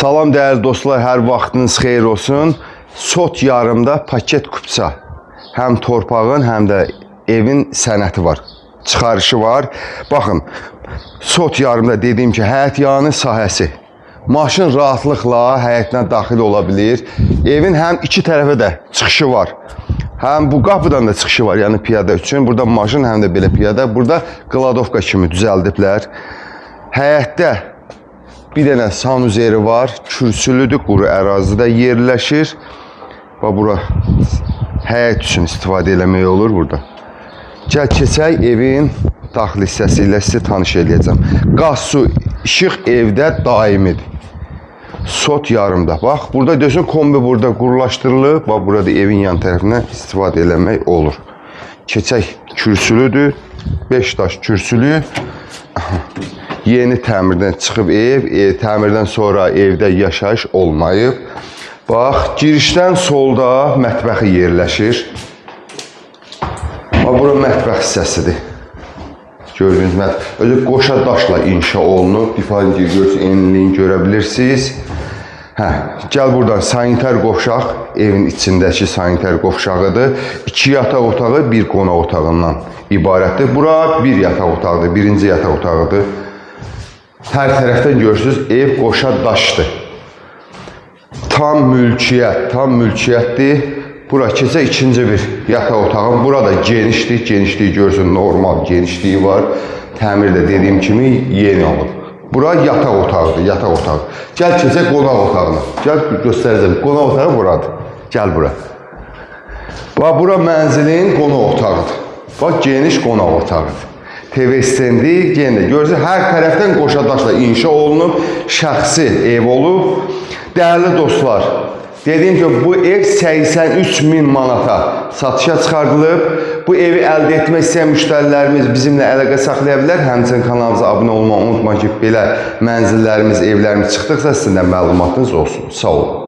Salam değerli dostlar, hər vaxtınız xeyir olsun. Sot yarımda paket kupça. Həm torpağın, həm də evin sənəti var. Çıxarışı var. Baxın, sot yarımda dediyim ki, həyət yanı sahəsi. Maşın rahatlıqla həyətinə daxil ola bilir. Evin həm iki tərəfə də çıxışı var. Həm bu qapıdan da çıxışı var, yəni piyada üçün. Burada maşın, həm də belə piyada. Burada qladovka kimi düzəldiblər. Həyətdə bir dənə sanuzeri var, kürsülüdür, quru ərazidə yerləşir. Və bura həyət üçün istifadə eləmək olur burada. Gəl keçək evin daxil hissəsi ilə sizi tanış eləyəcəm. Qaz, su, işıq evdə daimidir. Sot yarımda. Bax, burada görürsən kombi burada qurulaşdırılıb. Bax, burada evin yan tərəfindən istifadə eləmək olur. Keçək kürsülüdür. 5 daş kürsülü. Yeni təmirdən çıxıb ev, təmirdən sonra evdə yaşayış olmayıb. Bax, girişdən solda mətbəxi yerləşir. Bax, bura mətbəx hissəsidir. Gördüyünüz mətbəx. Özü qoşa daşla inşa olunub. İfadə görürsünüz, enliyini görə bilirsiniz. Gəl buradan sanitar qovşaq, evin içindəki sanitar qovşağıdır. 2 yataq otağı, 1 qonaq otağından ibarətdir. Bura 1 yataq otağıdır, birinci yataq otağıdır. Hər tərəfdən görürsünüz, ev qoşa daşdır. Tam mülkiyyətdir. Bura keçə ikinci bir yataq otağı. Burada genişdir, genişliyi görürsünüz, normal genişliyi var. Təmir də dediyim kimi yeni olub. Bura yataq otağıdır, yataq otağı. Gəl keçək qonaq otağına. Gəl göstərəcəm, qonaq otağı buradır. Gəl bura. Bax, bura mənzilin qonaq otağıdır. Bax, geniş qonaq otağıdır. TV stendi, yenə görürsünüz, hər tərəfdən qoşa daşla inşa olunub, şəxsi ev olub. Dəyərli dostlar, dediyim ki, bu ev 83.000 manata satışa çıxardılıb. Bu evi əldə etmək istəyən müştərilərimiz bizimlə əlaqə saxlaya bilər. Həmçinin kanalımıza abunə olmağı unutmayın ki, belə mənzillərimiz, evlərimiz çıxdıqsa sizin də məlumatınız olsun. Sağ olun.